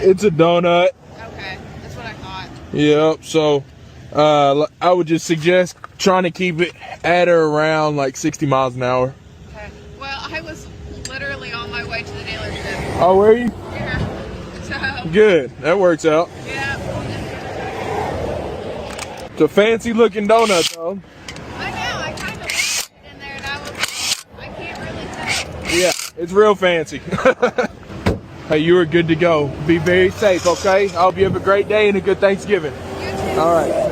It's a donut. Okay, that's what I thought. Yep. So, I would just suggest trying to keep it at or around like 60 miles an hour. Okay. Well, I was literally on my way to the dealership. Oh, were you? Yeah. So. Good. That works out. Yeah. It's a fancy looking donut, though. I know. I kind of looked in there, and I can't really tell. Yeah, it's real fancy. Hey, you are good to go. Be very safe, okay? I hope you have a great day and a good Thanksgiving. You too. All right.